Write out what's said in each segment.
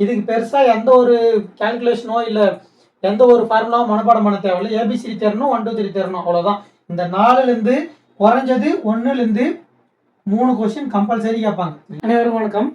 இதுக்கு பெருசாக எந்த ஒரு கால்குலேஷனோ இல்லை எந்த ஒரு ஃபார்முலாவோ மனப்பாடம் பண்ண தேவையில்லை. ஏபிசிடி தெரியணும், 1 2 3 தெரியணும், அவ்வளோதான். இந்த 4லேருந்து குறைஞ்சது 1லேருந்து 3 கொஸ்டின் கம்பல்சரி கேட்பாங்க. அனைவரும் வணக்கம்.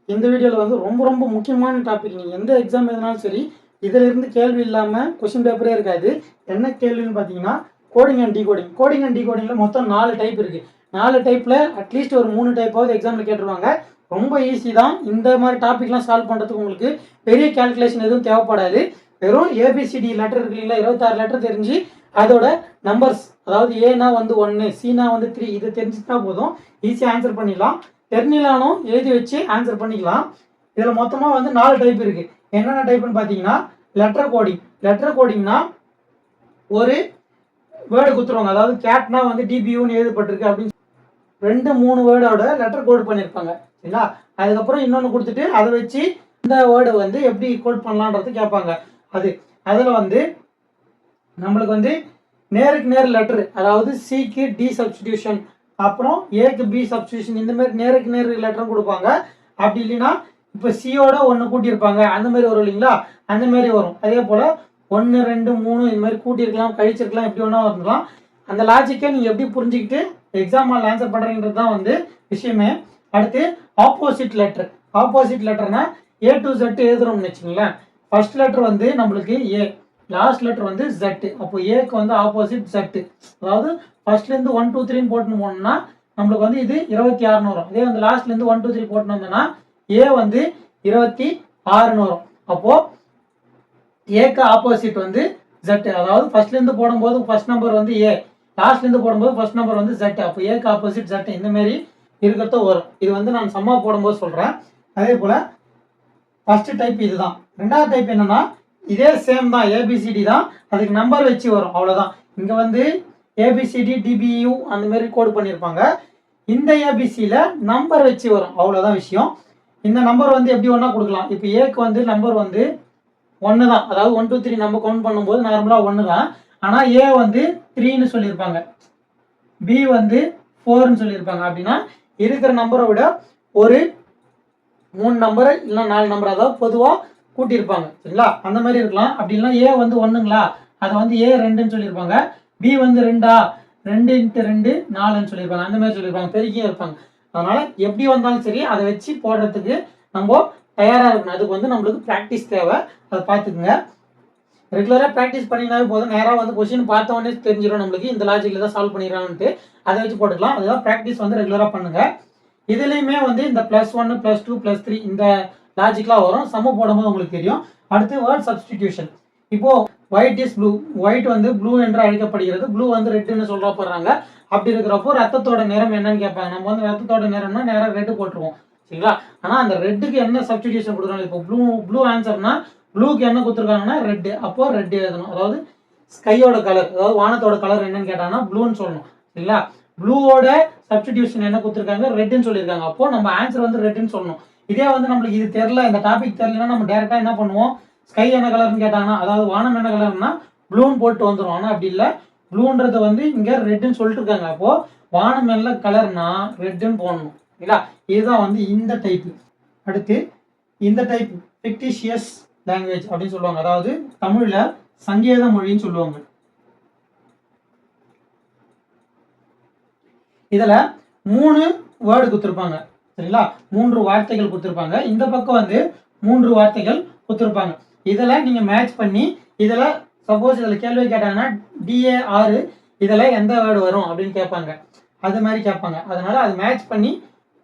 இந்த வீடியோவில் வந்து ரொம்ப ரொம்ப முக்கியமான டாபிக். நீங்கள் எந்த எக்ஸாம் எழுதினாலும் சரி, இதிலிருந்து கேள்வி இல்லாமல் கொஸ்டின் பேப்பரே இருக்காது. என்ன கேள்வின்னு பார்த்தீங்கன்னா, coding and decoding. Coding and டிகோடிங்கில் மொத்தம் 4 டைப் இருக்குது. 4 டைப்பில் அட்லீஸ்ட் ஒரு 3 டைப்பாவது எக்ஸாமில் கேட்டுருவாங்க. ரொம்ப ஈஸி தான். இந்த மாதிரி டாபிக்லாம் சால்வ் பண்ணுறதுக்கு உங்களுக்கு பெரிய கேல்குலேஷன் எதுவும் தேவைப்படாது. வெறும் ஏபிசிடி லெட்டர் இருக்கு இல்லைங்களா, 26 லெட்டர் தெரிஞ்சு அதோட நம்பர்ஸ், அதாவது ஏனா வந்து 1, சீனா வந்து 3, இது தெரிஞ்சுட்டா போதும், ஈஸியாக ஆன்சர் பண்ணிடலாம். தெரிஞ்சிலானும் எழுதி வச்சு ஆன்சர் பண்ணிக்கலாம். இதில் மொத்தமாக வந்து 4 டைப் இருக்குது. என்னென்ன டைப்னு பார்த்தீங்கன்னா, லெட்டர் கோடிங். லெட்டர் கோடிங்னா ஒரு வேர்டு கொடுத்துருவாங்க. அதாவது கேட்னா வந்து டிபியூன்னு எழுதப்பட்டிருக்கு அப்படின்னு 2-3 வேர்டோட லெட்டர் கோட் பண்ணியிருப்பாங்க, சரிங்களா. அதுக்கப்புறம் இன்னொன்று கொடுத்துட்டு அதை வச்சு இந்த வேர்டை வந்து எப்படி கோட் பண்ணலான்றது கேட்பாங்க. அதில் வந்து நம்மளுக்கு வந்து நேருக்கு நேர் லெட்ரு, அதாவது சிக்கு டி சப்ஸ்டிடியூஷன், அப்புறம் ஏக்கு பி சப்ஸ்டிடியூஷன், இந்த மாதிரி நேருக்கு நேர் லெட்டரும் கொடுப்பாங்க. அப்படி இல்லைன்னா இப்போ சியோட 1 கூட்டியிருப்பாங்க, அந்த மாதிரி வரும் இல்லைங்களா, அந்த மாதிரி வரும். அதே போல் 1 2 3 இந்த மாதிரி கூட்டியிருக்கலாம், கழிச்சிருக்கலாம், எப்படி வேணா வந்துக்கலாம். அந்த லாஜிக்கை நீங்கள் எப்படி புரிஞ்சுக்கிட்டு எக்ஸாம் ஹால் ஆன்சர் பண்ணுறீங்கிறது தான் வந்து விஷயமே. அடுத்து ஆப்போசிட் லெட்டர். ஆப்போசிட் லெட்டர்னா ஏ டு Z எழுதுறோம்னு வச்சுங்களேன். ஃபர்ஸ்ட் லெட்டர் வந்து நம்மளுக்கு ஏ, லாஸ்ட் லெட்டர் வந்து Z. அப்போ ஏக்கு வந்து ஆப்போசிட் Z. அதாவது ஃபர்ஸ்ட்லேருந்து 1 2 3 போட்டுன்னு போனோம்னா நம்மளுக்கு வந்து இது 26 வரும். அதே வந்து லாஸ்ட்லேருந்து 1 2 3 போட்டுன்னு வந்தோம்னா ஏ வந்து 26 வரும். அப்போ ஏக்கு ஆப்போசிட் வந்து Z. அதாவது ஃபர்ஸ்ட்லேருந்து போடும்போது ஃபர்ஸ்ட் நம்பர் வந்து ஏ, லாஸ்ட்லேருந்து போடும்போது ஃபர்ஸ்ட் நம்பர் வந்து Z. அப்போ ஏக்கு ஆப்போசிட் Z. இந்த மாதிரி இருக்கிறத வரும். இது வந்து நான் சம்மா போடும்போது சொல்கிறேன். அதே போல் ஃபர்ஸ்ட் டைப் இதுதான். ரெண்டாவது டைப் என்னன்னா, இதே சேம் தான், ஏபிசிடி தான், அதுக்கு நம்பர் வச்சு வரும், அவ்வளோதான். இங்கே வந்து ஏபிசிடி டிபியூ அந்த மாதிரி கோட் பண்ணியிருப்பாங்க. இந்த ஏபிசியில் நம்பர் வச்சு வரும், அவ்வளோதான் விஷயம். இந்த நம்பர் வந்து எப்படி ஒன்றா கொடுக்கலாம். இப்போ ஏக்கு வந்து நம்பர் வந்து 1 தான், அதாவது 1 2 3 நம்ம கவுண்ட் பண்ணும்போது நார்மலாக 1 தான். ஆனால் ஏ வந்து 3ன்னு சொல்லியிருப்பாங்க, பி வந்து 4ன்னு சொல்லியிருப்பாங்க. அப்படின்னா இருக்கிற நம்பரை விட ஒரு 3 நம்பர் இல்லை 4 நம்பர் அதாவது பொதுவாக கூட்டியிருப்பாங்க, சரிங்களா. அந்த மாதிரி இருக்கலாம். அப்படி இல்லைனா ஏ வந்து 1ங்களா, அதை வந்து ஏ 2ன்னு சொல்லியிருப்பாங்க. பி வந்து 2 2 × 2 4ன்னு சொல்லியிருப்பாங்க. அந்த மாதிரி சொல்லியிருப்பாங்க, பெருக்கியும் இருப்பாங்க. அதனால எப்படி வந்தாலும் சரி அதை வச்சு போடுறதுக்கு நம்ம தயாராக இருக்கணும். அதுக்கு வந்து நம்மளுக்கு ப்ராக்டிஸ் தேவை, அதை பார்த்துக்குங்க. ரெகுலராக ப்ராக்டிஸ் பண்ணினாவே போதும். நேராக வந்து கொஸ்டின் பார்த்தவொடனே தெரிஞ்சிடும் நம்மளுக்கு இந்த லாஜிக்கில் தான் சால்வ் பண்ணிடுறான்ட்டு. அதை வச்சு போட்டுக்கலாம். அதுதான் ப்ராக்டிஸ் வந்து ரெகுலராக பண்ணுங்கள். இதுலேயுமே வந்து இந்த +1 +2 +3 இந்த லாஜிக்லாம் வரும். சம்மு போடும்போது உங்களுக்கு தெரியும். அடுத்து வேர்ட் சப்ஸ்டிடியூஷன். இப்போ ஒயிட் இஸ் ப்ளூ, ஒயிட் வந்து ப்ளூ என்று அழைக்கப்படுகிறது, ப்ளூ வந்து ரெட்டுன்னு சொல்லப்படுறாங்க. அப்படி இருக்கிறப்போ ரத்தத்தோட நிறம் என்னன்னு கேட்பாங்க. நம்ம வந்து ரத்தத்தோட நிறம்னா நேராக ரெட்டு போட்டுருவோம், சரிங்களா. ஆனால் அந்த ரெட்டுக்கு என்ன சப்ஸ்டிடியூஷன் கொடுக்குறாங்க. இப்போ ப்ளூ ஆன்சர்னா ப்ளூக்கு என்ன கொடுத்துருக்காங்கன்னா ரெட்டு. அப்போ ரெட் எழுதணும். அதாவது ஸ்கையோட கலர், அதாவது வானத்தோட கலர் என்னன்னு கேட்டாங்கன்னா ப்ளூன்னு சொல்லணும், சரிங்களா. ப்ளூவோட சப்ஸ்டிடியூஷன் என்ன கொடுத்துருக்காங்க, ரெட்டுன்னு சொல்லியிருக்காங்க. அப்போ நம்ம ஆன்சர் வந்து ரெட்டுன்னு சொல்லணும். இதே வந்து நம்மளுக்கு இது தெரியல, இந்த டாபிக் தெரியலன்னா நம்ம டேரெக்டாக என்ன பண்ணுவோம், ஸ்கை என்ன கலர்னு கேட்டாங்கன்னா, அதாவது வானம் என்ன கலர்னா ப்ளூன்னு போட்டு வந்துடும். ஆனால் அப்படி இல்லை, ப்ளூன்றது வந்து இங்கே ரெட்டுன்னு சொல்லிட்டு இருக்காங்க. அப்போது வானம் என்ன கலர்னா ரெட்டுன்னு போடணும், இல்லைங்களா. இதுதான் வந்து இந்த டைப்பு. அடுத்து இந்த டைப் ஃபிக்டிஷியஸ் லாங்குவேஜ் அப்படின்னு சொல்லுவாங்க. அதாவது தமிழில் சங்கேத மொழின்னு சொல்லுவாங்க. இதில் 3 வேர்டு கொடுத்துருப்பாங்க, சரிங்களா. 3 வார்த்தைகள் கொடுத்துருப்பாங்க. இந்த பக்கம் வந்து 3 வார்த்தைகள் கொடுத்துருப்பாங்க. இதில் நீங்கள் மேட்ச் பண்ணி, இதில் சப்போஸ் இதில் கேள்வி கேட்டாங்கன்னா DA6 இதில் எந்த வேர்டு வரும் அப்படின்னு கேட்பாங்க. அது மாதிரி கேட்பாங்க. அதனால் அது மேட்ச் பண்ணி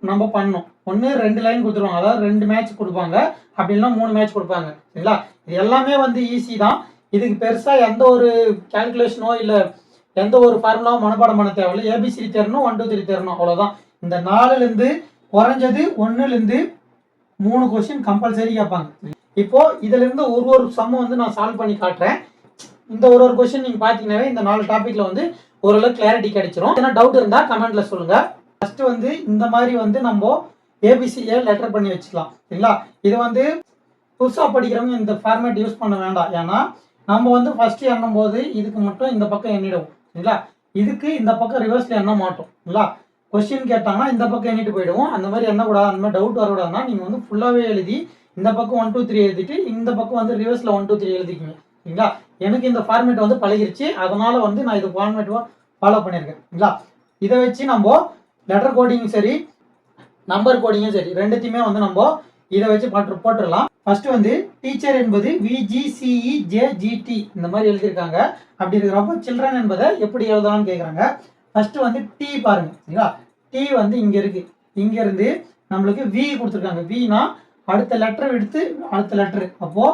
நம்ம பண்ணணும். 1 2 லைன் கொடுத்துருவாங்க, அதாவது 2 மேட்ச் கொடுப்பாங்க. அப்படி இல்லைனா 3 மேட்ச் கொடுப்பாங்க, சரிங்களா. இது எல்லாமே வந்து ஈஸி தான். இதுக்கு பெருசாக எந்த ஒரு கால்குலேஷனோ இல்லை எந்த ஒரு ஃபார்முலாவும் மனப்பாடம் பண்ண தேவையில்லை. ஏபிசிடி தெரியணும், 1 2 3 தெரியணும், அவ்வளோதான். இந்த 4லேருந்து குறைஞ்சது 1லேருந்து 3 கொஸ்டின் கம்பல்சரி கேட்பாங்க. இப்போ இதுலேருந்து ஒரு சம்மு வந்து நான் சால்வ் பண்ணி காட்டுறேன். இந்த ஒரு கொஸ்டின் நீங்கள் பார்த்தீங்கன்னாவே இந்த 4 டாப்பிக்கில் வந்து ஓரளவு கிளாரிட்டி கிடைச்சிரும். ஏன்னா டவுட் இருந்தால் கமெண்ட்ல சொல்லுங்கள். ஃபர்ஸ்ட் வந்து இந்த மாதிரி வந்து நம்ம ஏபிசிஏ லெட்டர் பண்ணி வச்சுக்கலாம், சரிங்களா. இது வந்து புதுசாக படிக்கிறவங்க இந்த ஃபார்மேட் யூஸ் பண்ண வேண்டாம். ஏன்னா நம்ம வந்து ஃபர்ஸ்ட் எண்ணும் போது இதுக்கு மட்டும் இந்த பக்கம் எண்ணிடுவோம், சரிங்களா. இதுக்கு இந்த பக்கம் ரிவர்ஸில் எண்ண மாட்டோம், இல்லைங்களா. கொஸ்டின் கேட்டாங்கன்னா இந்த பக்கம் எண்ணிட்டு போயிடுவோம். அந்த மாதிரி எண்ணக்கூடாது, அந்த மாதிரி டவுட் வரக்கூடாதுன்னா நீங்கள் வந்து ஃபுல்லாகவே எழுதி இந்த பக்கம் 1 2 3 எழுதிட்டு இந்த பக்கம் வந்து ரிவர்ஸில் 1 2 3 எழுதிக்கிங்க. சரிங்களா? எனக்கு இந்த ஃபார்மேட் வந்து பழகிருச்சு, அதனால வந்து நான் இது ஃபார்மேட்டாக ஃபாலோ பண்ணியிருக்கேன். சரிங்களா? இதை வச்சு நம்ம லெட்டர் கோடிங்கும் சரி நம்பர் கோடிங்கும் சரி ரெண்டுத்தையுமே வந்து நம்ம இதை வச்சு போட்டுடலாம். ஃபர்ஸ்ட் வந்து டீச்சர் என்பது VGCEJGT இந்த மாதிரி எழுதியிருக்காங்க. அப்படி இருக்கிறப்போ சில்ட்ரன் என்பதை எப்படி எழுதலாம்னு கேட்குறாங்க. ஃபர்ஸ்ட் வந்து டி பாருங்க. சரிங்களா? டி வந்து இங்க இருக்கு, இங்க இருந்து நம்மளுக்கு வி கொடுத்துருக்காங்க. வினா அடுத்த லெட்டர் எடுத்து அடுத்த லெட்டர், அப்போ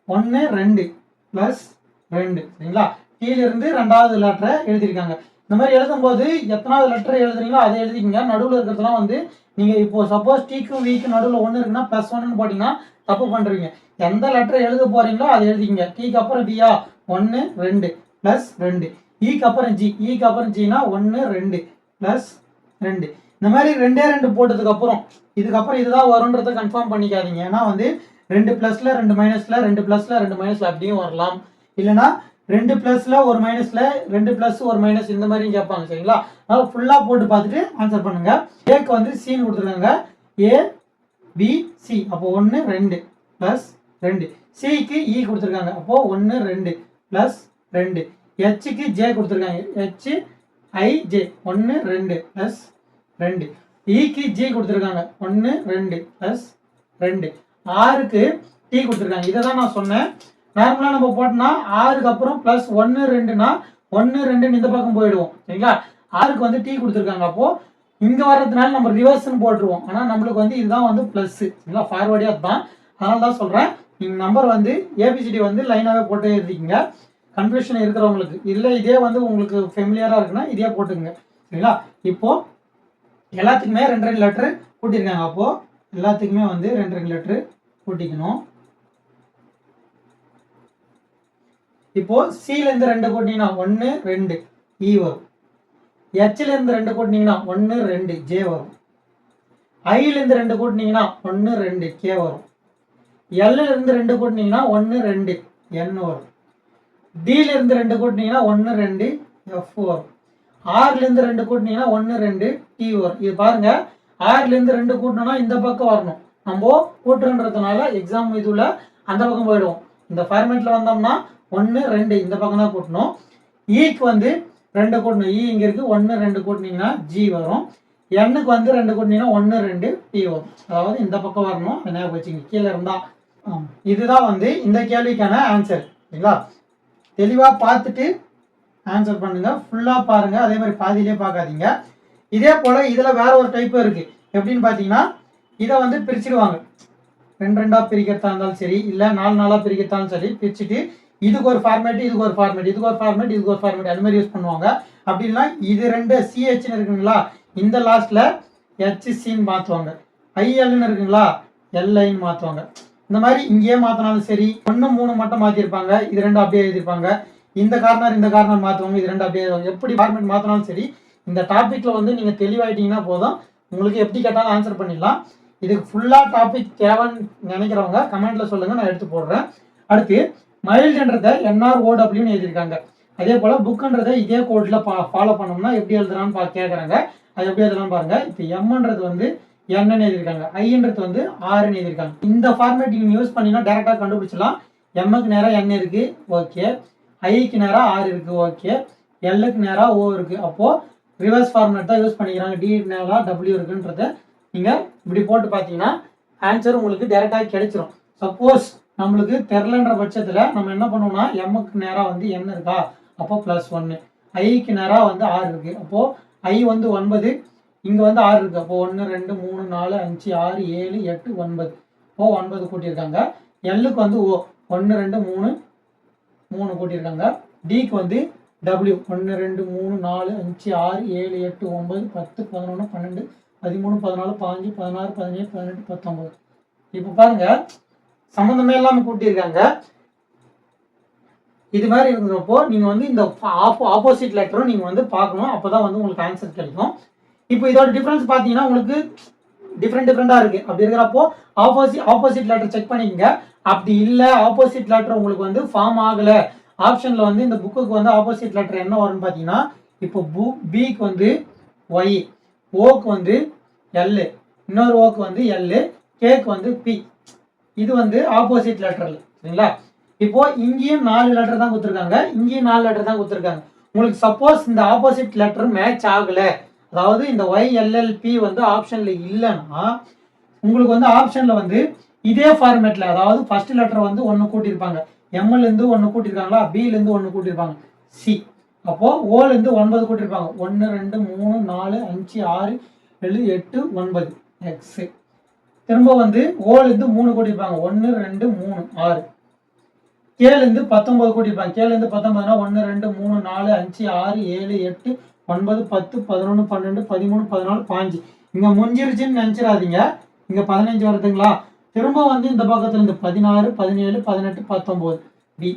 1 2 பிளஸ் 2. சரிங்களா? டீல இருந்து ரெண்டாவது லெட்டரை எழுதியிருக்காங்க. இந்த மாதிரி எழுதும்போது எத்தனாவது லெட்டர் எழுதுறீங்களோ அதை எழுதிக்கிங்க. நடுவில் இருக்கிறதுலாம் வந்து நீங்க இப்போ சப்போஸ் டீக்கும் விக்கும் நடுவில் 1 இருக்குன்னா +1 போட்டீங்கன்னா தப்பு பண்றீங்க. எந்த லெட்டர் எழுத போறீங்களோ அதை எழுதிக்கிங்க. டீக்கு அப்புறம் வியா 1 2 பிளஸ் 2. ஈக்கு அப்புறம் ஜி, ஈக்கு அப்புறம் ஜினா 1 2 பிளஸ் 2. இந்த மாதிரி 2 2 போட்டதுக்கு அப்புறம் இதுக்கப்புறம் இதுதான் வரும்ன்றத கன்ஃபார்ம் பண்ணிக்காதீங்க. ஏன்னா வந்து 2 +ல 2 -ல 2 +ல 2 -ல அப்படியும் வரலாம். இல்லைன்னா 2 +ல 1 -ல 2 + 1 - இந்த மாதிரி கேட்பாங்க. சரிங்களா? அதனால ஃபுல்லா போட்டு பார்த்துட்டு ஆன்சர் பண்ணுங்க. ஏக்கு வந்து சின்னு கொடுத்துருக்காங்க. ABC அப்போ 1 2 பிளஸ் 2. சிக்கு இ கொடுத்துருக்காங்க. அப்போ 1 2 பிளஸ் 2. ஹெச்சுக்கு ஜே கொடுத்துருக்காங்க. HIJ 1 2 plus 2. ஈக்கு ஜி கொடுத்துருக்காங்க. 1 2 பிளஸ் 2. ஆறுக்கு டி கொடுத்துருக்காங்க. இதை தான் நான் சொன்னேன். நார்மலா நம்ம போட்டோம்னா ஆறுக்கு அப்புறம் பிளஸ் 1 2னா 1 2 இந்த பக்கம் போயிடுவோம். சரிங்களா? ஆறுக்கு வந்து டி கொடுத்துருக்காங்க. அப்போ இங்க வர்றதுனால நம்ம ரிவர்ஸ்ன்னு போட்டுருவோம். ஆனா நம்மளுக்கு வந்து இதுதான் வந்து பிளஸ். சரிங்களா? ஃபார்வர்டே அதுதான். அதனால தான் சொல்றேன், நீங்க நம்பர் வந்து ஏபிசிடி வந்து லைனாவே போட்டு எழுதிக்கிங்க. கன்ஃபியூஷன் இருக்கிறவங்களுக்கு இல்லை இதே வந்து உங்களுக்கு ஃபெமிலியரா இருக்குன்னா இதே போட்டுங்க. சரிங்களா? இப்போ எல்லாத்துக்குமே 2 2 லெட்டர் கூட்டியிருக்காங்க. அப்போ எல்லாத்துக்குமே வந்து 2 2 லெட்டர் கூட்டிக்கணும். இப்போ சில இருந்து 2 கூட்டினீங்கன்னா 1 2 இ வரும். ஹெச்ல இருந்து 2 கூட்டினீங்கன்னா 1 2 ஜே வரும். ஐல இருந்து 2 கூட்டினீங்கன்னா 1 2 கே வரும். எல்ல இருந்து 2 கூட்டினீங்கன்னா 1 2 என் வரும். டில இருந்து 2 கூட்டினீங்கன்னா 1 2 எஃப் வரும். ஆறுல இருந்து 2 கூட்டினீங்கன்னா 1 2 டி வரும். இது பாருங்க, ஆறுல இருந்து 2 கூட்டணும்னா இந்த பக்கம் வரணும். நம்ம கூட்டுறதுனால எக்ஸாம் இதுல அந்த பக்கம் போயிடுவோம். இந்த ஃபார்மேட்ல வந்தோம்னா 1 2 இந்த பக்கம் தான் கூட்டணும். ஈக்கு வந்து 2 கூட்டணும். இ இங்க இருக்கு. 1 2 கூட்டினீங்கன்னா ஜி வரும். எண்ணுக்கு வந்து 2 கூட்டினீங்கன்னா 1 2 டி வரும். அதாவது இந்த பக்கம் வரணும். ஞாபகம் வச்சுங்க, கீழே இருந்தா. இதுதான் வந்து இந்த கேள்விக்கான ஆன்சர். சரிங்களா? தெளிவா பார்த்துட்டு ஆன்சர் பண்ணுங்க. ஃபுல்லா பாருங்க. அதே மாதிரி பாதியிலே பார்க்காதீங்க. இதே போல இதுல வேற ஒரு டைப் இருக்கு. எப்படின்னு பாத்தீங்கன்னா இதை வந்து பிரிச்சுடுவாங்க. 2 2 பிரிக்கிறதா இருந்தாலும் சரி, இல்ல 4 4 பிரிக்கிறதாலும் சரி, பிரிச்சுட்டு இதுக்கு ஒரு ஃபார்மேட், இதுக்கு ஒரு ஃபார்மேட், இதுக்கு ஒரு ஃபார்மேட், இதுக்கு ஒரு ஃபார்மேட், அது மாதிரி யூஸ் பண்ணுவாங்க. அப்படின்னா இது 2 சிஹெச்னு இருக்குங்களா, இந்த லாஸ்ட்ல HCன்னு மாத்துவாங்க. ILன்னு இருக்குங்களா, LIன்னு மாத்துவாங்க. இந்த மாதிரி இங்கேயே மாத்தினாலும் சரி, 1 3 மட்டும் மாத்திருப்பாங்க. இது 2 அப்படியே எழுதிருப்பாங்க. இந்த கார்னர் மாத்துவாங்க. இது 2 அப்படியே எப்படி ஃபார்மேட் மாத்தினாலும் சரி, இந்த டாபிக்ல வந்து நீங்க தெளிவாயிட்டீங்கன்னா போதும், உங்களுக்கு எப்படி கேட்டாலும் ஆன்சர் பண்ணிடலாம். இதுக்கு ஃபுல்லா டாபிக் தேவைன்னு நினைக்கிறவங்க கமெண்ட்ல சொல்லுங்க, நான் எடுத்து போடுறேன். அடுத்து மைல்டுன்றதை NROWன்னு எழுதியிருக்காங்க. அதே போல புக்குன்றதை இதே கோட்ல ஃபாலோ பண்ணோம்னா எப்படி எழுதுறான்னு கேட்கறாங்க. அது எப்படி எழுதலாம் பாருங்க. இப்போ எம்ன்றது வந்து என்னன்னு எழுதியிருக்காங்க, ஐன்றது வந்து ஆறுன்னு எழுதியிருக்காங்க. இந்த ஃபார்மேட் நீங்க யூஸ் பண்ணீங்கன்னா டைரக்டா கண்டுபிடிச்சலாம். எம்முக்கு நேரம் N இருக்கு, ஓகே. ஐக்கு நேரம் ஆர் இருக்கு, ஓகே. எல்லுக்கு நேரம் ஓ இருக்கு. அப்போ ரிவர்ஸ் ஃபார்மேட் தான் யூஸ் பண்ணிக்கிறாங்க. டி நேரம் டபிள்யூ இருக்குன்றத நீங்க இப்படி போட்டு பார்த்தீங்கன்னா ஆன்சர் உங்களுக்கு டைரக்டா கிடைச்சிரும். சப்போஸ் நம்மளுக்கு தெரிலன்ற பட்சத்துல நம்ம என்ன பண்ணுவோம்னா எம்முக்கு நேரம் வந்து N இருக்கா, அப்போ +1. ஐக்கு நேரம் வந்து ஆறு இருக்கு. அப்போ ஐ வந்து 9, இங்க வந்து 6 இருக்கு. அப்போ 1 2 3 4 5 6 7 8 9. அப்போ 9 கூட்டியிருக்காங்க. எல்லுக்கு வந்து ஓ 1 2 3 3 கூட்டியிருக்காங்க. டிக்கு வந்து டபிள்யூ 1 2 3 4 5 6 7 8 9 10 11 12 13 14 15 16 17 18 19. இப்போ பாருங்க, சம்பந்தமே இல்லாம கூட்டியிருக்காங்க. இது மாதிரி இருக்கிறப்போ நீங்க வந்து இந்த ஆப்போசிட் லெட்டரும் நீங்க வந்து பார்க்கணும். அப்பதான் வந்து உங்களுக்கு ஆன்சர் கிடைக்கும். இப்போ இதோட டிஃபரன்ஸ் பார்த்தீங்கன்னா உங்களுக்கு டிஃப்ரெண்டா இருக்கு. அப்படி இருக்கிறப்போ ஆப்போசிட் லெட்டர் செக் பண்ணிக்கங்க. அப்படி இல்லை ஆப்போசிட் லெட்டர் உங்களுக்கு வந்து ஃபார்ம் ஆகல, ஆப்ஷன்ல வந்து இந்த புக்குக்கு வந்து ஆப்போசிட் லெட்டர் என்ன வரும்னு பார்த்தீங்கன்னா, இப்போ பிக்கு வந்து ஒய், ஓக்கு வந்து எல், இன்னொரு ஓக்கு வந்து எல், கேக்கு வந்து பி. இது வந்து ஆப்போசிட் லெட்டர்ல சரிங்களா. இப்போ இங்கேயும் 4 லெட்டர் தான் கொடுத்துருக்காங்க, இங்கேயும் 4 லெட்டர் தான் கொடுத்துருக்காங்க. உங்களுக்கு சப்போஸ் இந்த ஆப்போசிட் லெட்டர் மேட்ச் ஆகல, அதாவது இந்த YLLP வந்து ஆப்ஷன்ல இல்லைன்னா உங்களுக்கு வந்து ஆப்ஷன்ல வந்து இதே ஃபார்மேட்ல, அதாவது ஃபர்ஸ்ட் லெட்டர் வந்து 1 கூட்டியிருப்பாங்க, எம்ல இருந்து 1 கூட்டியிருக்காங்களா, பில இருந்து 1 கூட்டியிருப்பாங்க, சி அப்போ ஓல இருந்து 9 கூட்டியிருப்பாங்க, 1 2 3 4 5 6 7 8 9 எக்ஸ். திரும்ப வந்து ஓல இருந்து 3 கூட்டியிருப்பாங்க, 1 2 3 6. கேல இருந்து 19 கூட்டியிருப்பாங்க, கேல இருந்து 19னா 1 2 3 4 5 6 7 8 9 10 11 12 13 14 15. இங்க முடிஞ்சிருச்சுன்னு நினைச்சிடாதீங்க, இங்க 15 வருதுங்களா. திரும்ப வந்து இந்த பக்கத்துல இருந்து 16 17 18 19 பி.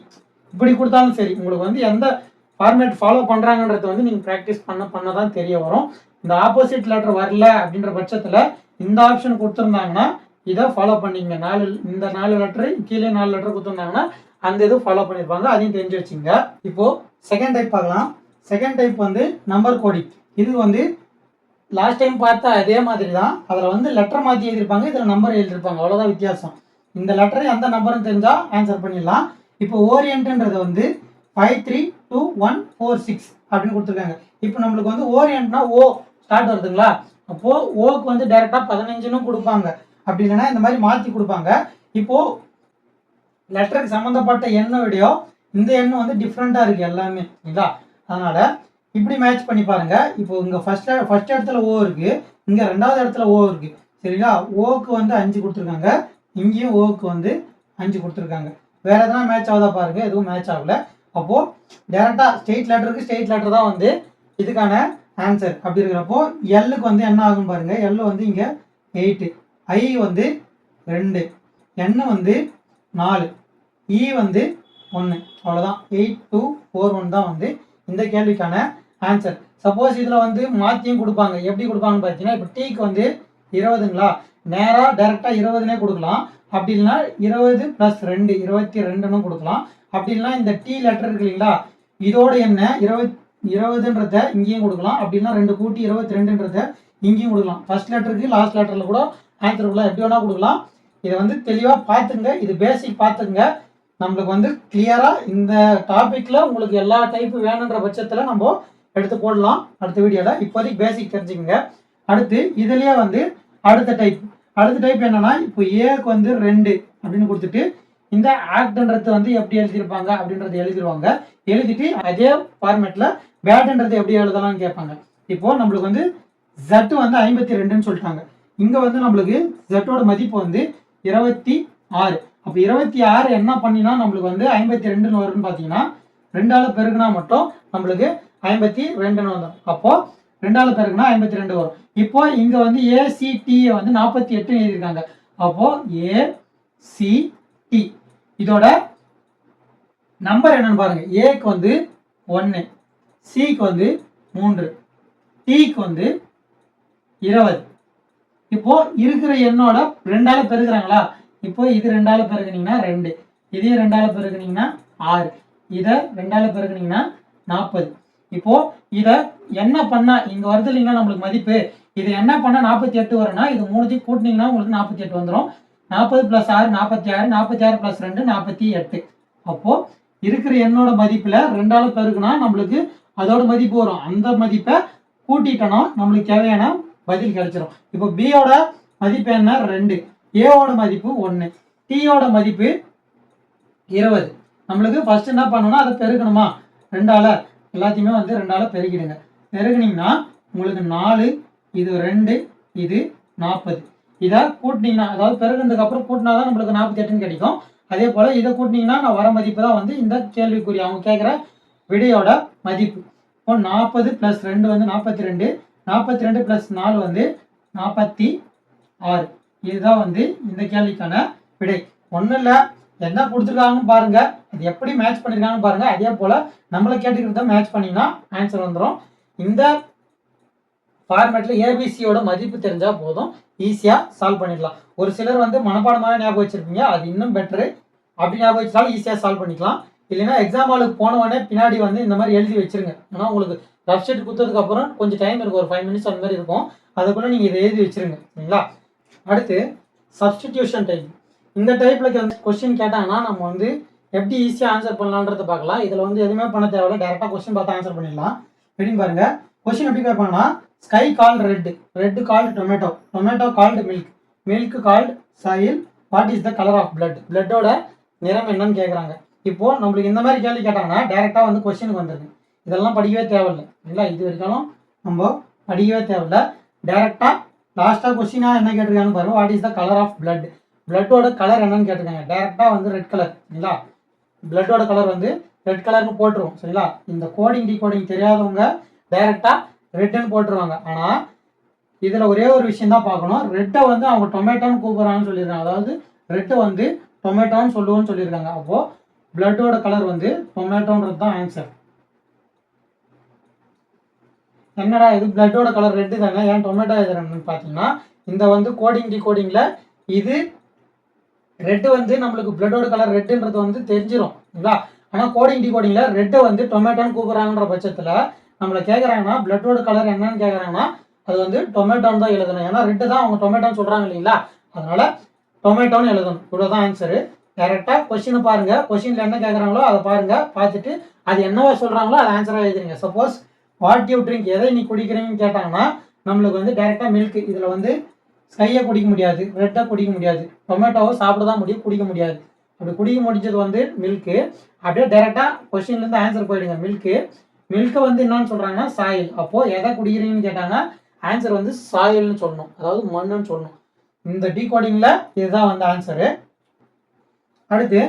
இப்படி கொடுத்தாலும் சரி, உங்களுக்கு வந்து எந்த ஃபார்மேட் ஃபாலோ பண்றாங்கன்றது வந்து நீங்க ப்ராக்டிஸ் பண்ண தான் தெரிய வரும். இந்த ஆப்போசிட் லெட்டர் வரல அப்படின்ற பட்சத்துல இந்த ஆப்ஷன் கொடுத்துருந்தாங்கன்னா இதை ஃபாலோ பண்ணிங்க. இந்த 4 லெட்டர் கீழே 4 லெட்டர் கொடுத்துருந்தாங்கன்னா அந்த இது ஃபாலோ பண்ணியிருப்பாங்க, அதையும் தெரிஞ்சு வச்சுங்க. இப்போ செகண்ட் டைப் பார்க்கலாம். செகண்ட் டைப் வந்து நம்பர் கோடிங். இது வந்து லாஸ்ட் டைம் பார்த்தா அதே மாதிரி தான், அதில் வந்து லெட்டர் மாற்றி எழுதியிருப்பாங்க, இதில் நம்பர் எழுதியிருப்பாங்க, அவ்வளோதான் வித்தியாசம். இந்த லெட்டர் எந்த நம்பர்னு தெரிஞ்சால் ஆன்சர் பண்ணிடலாம். இப்போ ஓரியன்ட்ன்றது வந்து 5 3 2 1 4 6 அப்படின்னு கொடுத்துருக்காங்க. இப்போ நம்மளுக்கு வந்து ஓரியன்ட்னா ஓ ஸ்டார்ட் வருதுங்களா, அப்போ ஓக்கு வந்து டைரெக்டாக 15ன்னு கொடுப்பாங்க, அப்படி இல்லைன்னா இந்த மாதிரி மாற்றி கொடுப்பாங்க. இப்போ லெட்டருக்கு சம்மந்தப்பட்ட எண்ணை விடையோ இந்த எண்ணம் வந்து டிஃப்ரெண்ட்டாக இருக்குது எல்லாமே இல்லைங்களா. அதனால் இப்படி மேட்ச் பண்ணி பாருங்க. இப்போ இங்கே ஃபர்ஸ்ட் இடத்துல ஓ இருக்குது, இங்கே 2வது இடத்துல ஓ இருக்குது சரிங்களா. ஓக்கு வந்து 5 கொடுத்துருக்காங்க, இங்கேயும் ஓக்கு வந்து 5 கொடுத்துருக்காங்க. வேற எதனா மேட்ச் ஆகுதா பாருங்க, எதுவும் மேட்ச் ஆகல. அப்போது டேரெக்டாக ஸ்ட்ரெயிட் லெட்டருக்கு ஸ்ட்ரெயிட் லெட்டர் தான் வந்து இதுக்கான ஆன்சர். அப்படி இருக்கிறப்போ எல்லுக்கு வந்து என்ன ஆகும் பாருங்க, எல் வந்து இங்கே 8, ஐ வந்து 2, என் வந்து 4, இ வந்து 1. அவ்வளோதான், 8 2 4 1 தான் வந்து இந்த கேள்விக்கான ஆன்சர். சப்போஸ் இதில் வந்து மாற்றியும் கொடுப்பாங்க, எப்படி கொடுப்பாங்கன்னு பார்த்தீங்கன்னா இப்போ டீக்கு வந்து 20ங்களா, நேராக டைரெக்டாக 20னே கொடுக்கலாம், அப்படி இல்லைன்னா 20 + 2 22ன்னு கொடுக்கலாம். அப்படி இல்லைன்னா இந்த டி லெட்டர் இருக்கு இல்லைங்களா, இதோட என்ன 20ன்றத இங்கேயும் கொடுக்கலாம், அப்படின்னா 2 கூட்டி 22ன்றத இங்கேயும் கொடுக்கலாம். ஃபர்ஸ்ட் லெட்டருக்கு லாஸ்ட் லெட்டரில் கூட ஆன்சர் கொடுக்கலாம், எப்படி வேணால் கொடுக்கலாம். இதை வந்து தெளிவாக பார்த்துங்க, இது பேசிக் பார்த்துங்க. நம்மளுக்கு வந்து கிளியராக இந்த டாப்பிக்கில் உங்களுக்கு எல்லா டைப்பு வேணுன்ற பட்சத்தில் நம்ம எடுத்து போடலாம் அடுத்த வீடியோவில். இப்போதைக்கு பேசிக் தெரிஞ்சுக்கங்க. அடுத்து இதுலேயே வந்து அடுத்த டைப் என்னன்னா, இப்போ ஏக்கு வந்து 2 அப்படின்னு கொடுத்துட்டு இந்த ஆக்ட்ன்றது வந்து எப்படி எழுதியிருப்பாங்க அப்படின்றத எழுதிடுவாங்க. எழுதிட்டு அதே ஃபார்மேட்டில் பேட்ன்றது எப்படி எழுதலாம்னு கேட்பாங்க. இப்போ நம்மளுக்கு வந்து Z வந்து 52ன்னு சொல்லிட்டாங்க. இங்கே வந்து நம்மளுக்கு Z-ஓட மதிப்பு வந்து 26. அப்போ 26 என்ன பண்ணினா நம்மளுக்கு வந்து 52ன்னு வரும்னு பார்த்தீங்கன்னா 2ஆல பெருக்குனா மட்டும் நம்மளுக்கு 52ன்னு வந்துடும். அப்போ 2ஆல பெருக்குனா 52 வரும். இப்போ இங்க வந்து ACT வந்து 48 எழுதியிருக்காங்க. அப்போ ACT இதோட நம்பர் என்னன்னு பாருங்க. ஏக்கு வந்து 1, சிக்கு வந்து 3, டிக்கு வந்து 20. இப்போ இருக்கிற எண்ணோட 2ஆல பெருக்குறாங்களா, இப்போ இது 2ஆல பெருக்குனீங்கன்னா 2, இதே 2ஆல பெருக்குனீங்கன்னா 6, இதை 2ஆல பெருக்குனீங்கன்னா 40. இப்போ இதை என்ன பண்ணா இங்க வருது இல்லைங்களா நம்மளுக்கு மதிப்பு, இது என்ன பண்ணா 48 வரும்னா இது 3 கூட்டினீங்கன்னா உங்களுக்கு 48 வந்துடும். 40 + 6 46, 46 + 2 48. அப்போ இருக்கிற எண்ணோட மதிப்புல 2ஆல பெருக்குனா நம்மளுக்கு அதோட மதிப்பு வரும். அந்த மதிப்பை கூட்டிட்டோம்னா நம்மளுக்கு தேவையான பதில் கிடைச்சிடும். இப்போ பியோட மதிப்பு என்ன 2, ஏவோட மதிப்பு 1, டியோட மதிப்பு 20. நம்மளுக்கு ஃபர்ஸ்ட் என்ன பண்ணணும்னா அதை பெருக்கணுமா, 2ஆல எல்லாத்தையுமே வந்து 2ஆல பெருக்கிடுங்க. பெருக்குனீங்கன்னா உங்களுக்கு 4, இது 2, இது 40. இதை கூட்டினீங்கன்னா, அதாவது பெருக்கினதுக்கு அப்புறம் கூட்டினா தான் நம்மளுக்கு 48ன்னு கிடைக்கும். அதே போல் இதை கூட்டினீங்கன்னா நான் வர மதிப்பு தான் வந்து இந்த கேள்விக்குரிய அவங்க கேட்குற விடையோட மதிப்பு. இப்போ 40 + 2 வந்து 42, 42 + 4 வந்து 46. இதுதான் வந்து இந்த கேள்விக்கான விடை. ஒன்றும் இல்லை, என்ன கொடுத்துருக்காங்கன்னு பாருங்க, அது எப்படி மேட்ச் பண்ணியிருக்காங்கன்னு பாருங்க. அதே போல் நம்மளை கேட்டுக்கிறத மேட்ச் பண்ணிங்கன்னா ஆன்சர் வந்துடும். இந்த ஃபார்மேட்டில் ஏபிசியோட மதிப்பு தெரிஞ்சால் போதும், ஈஸியாக சால்வ் பண்ணிடலாம். ஒரு சிலர் வந்து மனப்பாடமாக ஞாபகம் வச்சுருப்பீங்க, அது இன்னும் பெட்ரு. அப்படி ஞாபகம் வச்சாலும் ஈஸியாக சால்வ் பண்ணிக்கலாம். இல்லைன்னா எக்ஸாம் ஹாலுக்கு போனவொடனே பின்னாடி வந்து இந்த மாதிரி எழுதி வச்சிருங்க. ஏன்னா உங்களுக்கு ரஃப் ஷீட் கொடுத்ததுக்கப்புறம் கொஞ்சம் டைம் இருக்கும், ஒரு 5 மினிட்ஸ் அந்த மாதிரி இருக்கும். அதுக்குள்ளே நீங்கள் இதை எழுதி வச்சிருங்க சரிங்களா. அடுத்து சப்ஸ்டிடியூஷன் டைப். இந்த டைப்பில் கொஸ்டின் கேட்டாங்கன்னா நம்ம வந்து எப்படி ஈஸியாக ஆன்சர் பண்ணலான்றத பார்க்கலாம். இதில் வந்து எதுவுமே பண்ண தேவையில்ல, டேரெக்டாக கொஸ்டின் பார்த்து ஆன்சர் பண்ணிடலாம். எப்படின்னு பாருங்க. கொஸ்டின் எப்படி கேட்பாங்கன்னா, sky called red, red called tomato, tomato called milk, milk called soil, what is the colour of blood, பிளட்டோட நிறம் என்னன்னு கேட்குறாங்க. இப்போ நம்மளுக்கு இந்த மாதிரி கேள்வி கேட்டாங்கன்னா டேரெக்டாக வந்து கொஸ்டினுக்கு வந்துருக்கு. இதெல்லாம் படிக்கவே தேவையில்லை இல்லைங்களா, இது வரைக்கும் நம்ம படிக்கவே தேவையில்லை. டேரெக்டாக லாஸ்ட்டாக கொஸ்டினாக என்ன கேட்டிருக்காங்கன்னு பாருங்க. What is the colour of blood, பிளட்டோட கலர் என்னன்னு கேட்டிருக்காங்க. டேரெக்டாக வந்து ரெட் கலர் சரிங்களா, பிளட்டோட கலர் வந்து ரெட் கலர்னு போட்டுருவோம் சரிங்களா. இந்த கோடிங் டிகோடிங் தெரியாதவங்க டேரெக்டாக ரெட்டுன்னு போட்டுருவாங்க. ஆனால் இதில் ஒரே ஒரு விஷயம் தான் பார்க்கணும். ரெட்டை வந்து அவங்க டொமேட்டோன்னு கூப்பிட்றாங்கன்னு சொல்லியிருக்காங்க. அதாவது ரெட்டை வந்து டொமேட்டோன்னு சொல்லுவோன்னு சொல்லியிருக்காங்க. அப்போது பிளட்டோட கலர் வந்து டொமேட்டோன்றது தான் ஆன்சர். என்னடா இது பிளட்டோட கலர் ரெட்டு தானே, ஏன் டொமேட்டோ எழுதுறேன்னு பார்த்தீங்கன்னா, இந்த வந்து கோடிங் டிகோடிங்கில் இது ரெட்டு வந்து நம்மளுக்கு பிளட்டோட கலர் ரெட்டுன்றது வந்து தெரிஞ்சிடும் இல்லைங்களா. ஆனால் கோடிங் டிகோடிங்கில் ரெட்டை வந்து டொமேட்டோன்னு கூப்பிட்றாங்கன்ற பட்சத்தில் நம்மளை கேட்குறாங்கன்னா பிளட்டோட கலர் என்னன்னு கேட்குறாங்கன்னா அது வந்து டொமேட்டோன்னு தான் எழுதணும். ஏன்னா ரெட்டு தான் அவங்க டொமேட்டோன்னு சொல்கிறாங்க இல்லைங்களா, அதனால டொமேட்டோன்னு எழுதணும். இவ்வளோதான் ஆன்சரு. டேரெக்டாக கொஸ்டினை பாருங்கள், கொஸ்டினில் என்ன கேட்குறாங்களோ அதை பாருங்கள், பார்த்துட்டு அது என்னவா சொல்கிறாங்களோ அதை ஆன்சராக எழுதுறீங்க. சப்போஸ் வாட் யூ ட்ரிங்க், எதை நீ குடிக்கிறீங்கன்னு கேட்டாங்கன்னா நம்மளுக்கு வந்து டேரெக்டாக மில்க், இதில் வந்து ஸ்கையை குடிக்க முடியாது, ரெட்டை குடிக்க முடியாது, டொமேட்டோவை சாப்பிட தான் முடியும், குடிக்க முடியாது. அப்படி குடிக்க முடிஞ்சது வந்து மில்க்கு. அப்படியே டேரெக்டாக கொஸ்டின்லேருந்து ஆன்சர் போயிடுங்க. மில்க்கு, மில்க்கை வந்து என்னன்னு சொல்கிறாங்கன்னா சாயில். அப்போது எதை குடிக்கிறீங்கன்னு கேட்டாங்க ஆன்சர் வந்து சாயில்னு சொல்லணும், அதாவது மண்ணுன்னு சொல்லணும். இந்த டீகோடிங்கில் இதுதான் வந்து ஆன்சரு. அடுத்து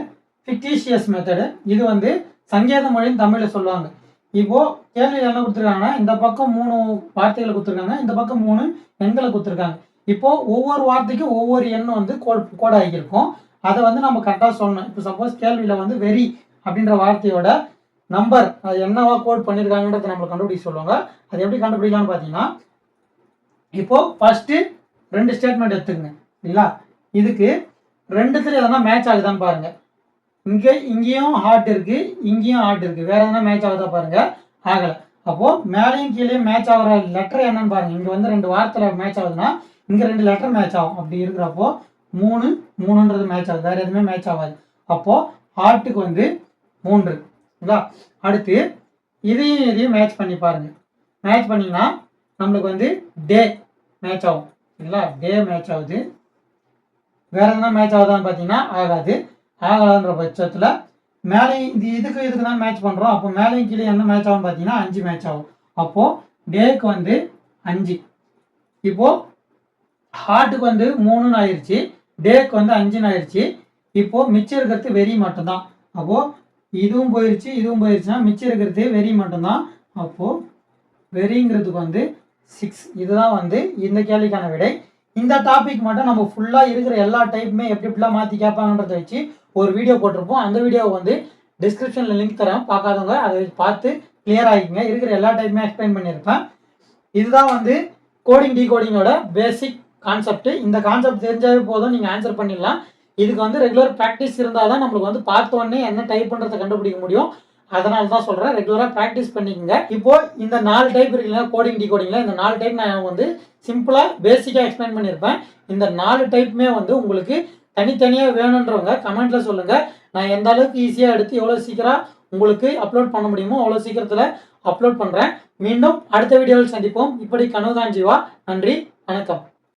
ஃபிக்டிஷியஸ் மெத்தடு, இது வந்து சங்கேத மொழின்னு தமிழில் சொல்லுவாங்க. இப்போது கேள்வியில் என்ன கொடுத்துருக்காங்கன்னா இந்த பக்கம் 3 வார்த்தைகளை கொடுத்துருக்காங்க, இந்த பக்கம் 3 எண்களை கொடுத்துருக்காங்க. இப்போது ஒவ்வொரு வார்த்தைக்கும் ஒவ்வொரு எண் வந்து கோட் ஆகியிருக்கும். அதை வந்து நம்ம கரெக்டாக சொல்லணும். இப்போ சப்போஸ் கேள்வியில் வந்து வெரி அப்படின்ற வார்த்தையோட நம்பர் அது என்னவா கோட் பண்ணியிருக்காங்கன்றத நம்மளை கண்டுபிடிக்க சொல்லுவாங்க. அது எப்படி கண்டுபிடிக்கலாம்னு பார்த்தீங்கன்னா, இப்போது ஃபஸ்ட்டு 2 ஸ்டேட்மெண்ட் எடுத்துக்கங்க இல்லைங்களா. இதுக்கு ரெண்டுத்துல எதனா மேட்ச் ஆகுதான்னு பாருங்கள். இங்கேயும் ஹார்ட் இருக்குது, இங்கேயும் ஹார்ட் இருக்குது, வேறு எதனா மேட்ச் ஆகுதா பாருங்கள், ஆகலை. அப்போது மேலேயும் கீழேயும் மேட்ச் ஆகிற லெட்டர் என்னன்னு பாருங்கள். இங்கே வந்து 2 வார்த்தையில் மேட்ச் ஆகுதுன்னா இங்கே 2 லெட்டர் மேட்ச் ஆகும். அப்படி இருக்கிறப்போ 3ன்றது மேட்ச் ஆகுது, வேறு எதுவுமே மேட்ச் ஆகாது. அப்போது ஹார்ட்டுக்கு வந்து 3 இல்லைங்களா. அடுத்து இதையும் மேட்ச் பண்ணி பாருங்கள். மேட்ச் பண்ணிங்கன்னா நம்மளுக்கு வந்து டே மேட்ச் ஆகும் இல்லைங்களா, டே மேட்ச் ஆகுது. வேறு எதுனா மேட்ச் ஆகுதான்னு பார்த்தீங்கன்னா ஆகாது. ஆகலான்ற பட்சத்தில் மேலே இதுக்கு தான் மேட்ச் பண்ணுறோம். அப்போ மேலேயும் கீழே என்ன மேட்ச் ஆகும்னு பார்த்தீங்கன்னா 5 மேட்ச் ஆகும். அப்போது டேக்கு வந்து 5. இப்போது ஹார்ட்டுக்கு வந்து 3ன்னு ஆயிடுச்சு, டேக்கு வந்து 5ன்னு ஆயிடுச்சு. இப்போது மிச்சம் இருக்கிறது வெரி மட்டும்தான். அப்போது இதுவும் போயிடுச்சு, இதுவும் போயிடுச்சுன்னா மிச்சம் இருக்கிறது வெரி மட்டும்தான். அப்போது வெரிங்கிறதுக்கு வந்து 6. இதுதான் வந்து இந்த கேள்விக்கான விடை. இந்த டாபிக் மட்டும் நம்ம ஃபுல்லாக இருக்கிற எல்லா டைப்புமே எப்படிலாம் மாற்றி கேட்பாங்கன்றதை வச்சு ஒரு வீடியோ போட்டிருப்போம். அந்த வீடியோவை வந்து டிஸ்கிரிப்ஷனில் லிங்க் தரேன், பார்க்காதவங்க அதை பார்த்து கிளியர் ஆகிங்க. இருக்கிற எல்லா டைப்புமே எக்ஸ்பிளைன் பண்ணியிருப்பேன். இதுதான் வந்து கோடிங் டிகோடிங்கோட பேசிக் கான்செப்ட். இந்த கான்செப்ட் தெரிஞ்சாவே போதும், நீங்கள் ஆன்சர் பண்ணிடலாம். இதுக்கு வந்து ரெகுலர் ப்ராக்டிஸ் இருந்தால் தான் நம்மளுக்கு வந்து பார்த்தோன்னே என்ன டைப் பண்ணுறதை கண்டுபிடிக்க முடியும். அதனால தான் சொல்கிறேன், ரெகுலராக ப்ராக்டிஸ் பண்ணிக்கோங்க. இப்போது இந்த 4 டைப் இருக்குல்ல கோடிங் டிகோடிங்கில், இந்த 4 டைப் நான் வந்து சிம்பிளாக பேசிக்காக எக்ஸ்பிளைன் பண்ணியிருப்பேன். இந்த 4 டைப்புமே வந்து உங்களுக்கு தனித்தனியாக வேணுன்றவங்க கமெண்ட்டில் சொல்லுங்கள். நான் எந்த அளவுக்கு ஈஸியாக எடுத்து எவ்வளோ சீக்கிரம் உங்களுக்கு அப்லோட் பண்ண முடியுமோ அவ்வளோ சீக்கிரத்தில் அப்லோட் பண்ணுறேன். மீண்டும் அடுத்த வீடியோவில் சந்திப்போம். இப்படி கனவுகாஞ்சிவா. நன்றி, வணக்கம்.